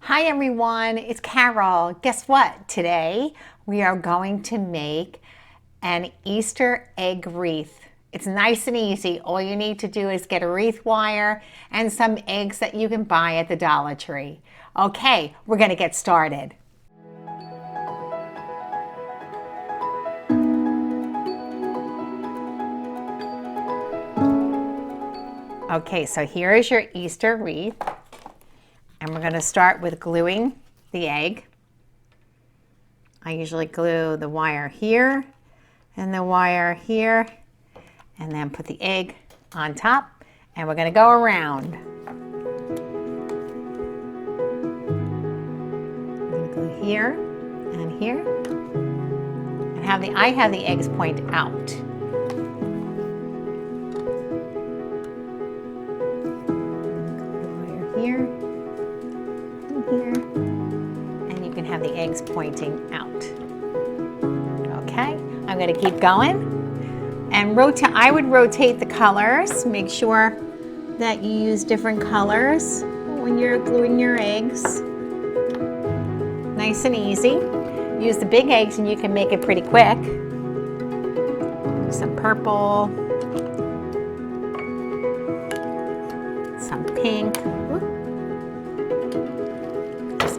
Hi everyone, it's Carol. Guess what? Today we are going to make an Easter egg wreath. It's nice and easy. All you need to do is get a wreath wire and some eggs that you can buy at the Dollar Tree. Okay, we're going to get started. Okay, so here is your Easter wreath. And we're going to start with gluing the egg. I usually glue the wire here and the wire here, and then put the egg on top, and we're going to go around. I'm going to glue here and here, and I have the eggs point out. Wire here. Here, and you can have the eggs pointing out. Okay, I'm going to keep going and I would rotate the colors. Make sure that you use different colors when you're gluing your eggs. Nice and easy. Use the big eggs and you can make it pretty quick. Some purple, some pink.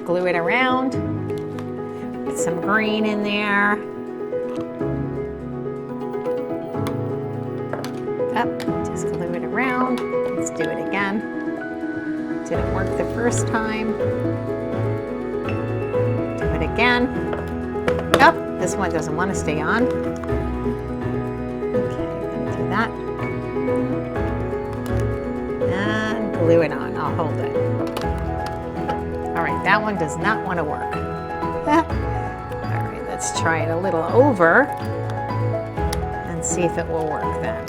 Glue it around, put some green in there. Up, just glue it around. Let's do it again. Didn't work the first time. Do it again. Oh, this one doesn't want to stay on. Okay, I'm gonna do that. And glue it on, I'll hold it. All right, that one does not want to work. All right, let's try it a little over and see if it will work then.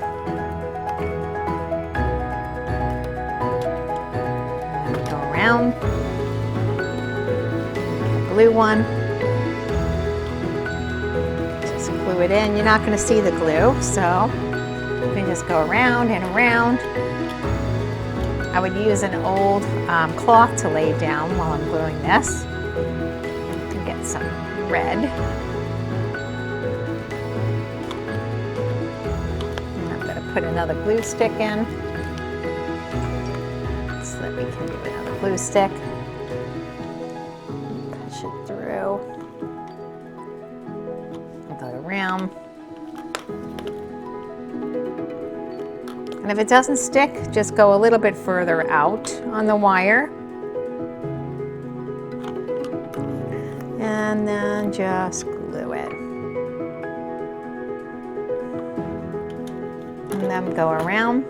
And go around. Blue one. Just glue it in. You're not going to see the glue, so you can just go around and around. I would use an old cloth to lay down while I'm gluing this. And get some red. And I'm going to put another glue stick in so that we can do another glue stick. Push it through. And go around. And if it doesn't stick, just go a little bit further out on the wire. And then just glue it. And then go around.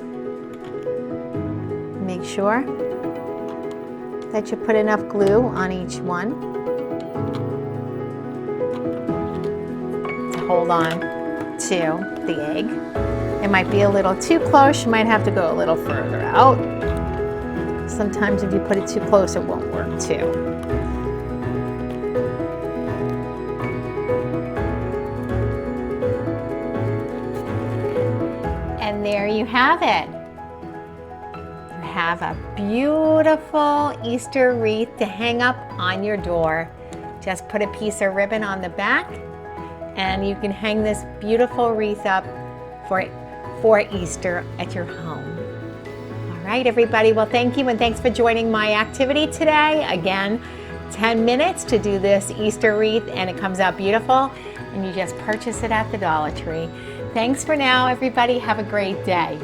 Make sure that you put enough glue on each one to hold on to the egg. It might be a little too close. You might have to go a little further out. Sometimes if you put it too close, it won't work too. And there you have it. You have a beautiful Easter wreath to hang up on your door. Just put a piece of ribbon on the back and you can hang this beautiful wreath up for Easter at your home. All right, everybody. Well, thank you, and thanks for joining my activity today. Again, 10 minutes to do this Easter wreath, and it comes out beautiful, and you just purchase it at the Dollar Tree. Thanks for now, everybody. Have a great day.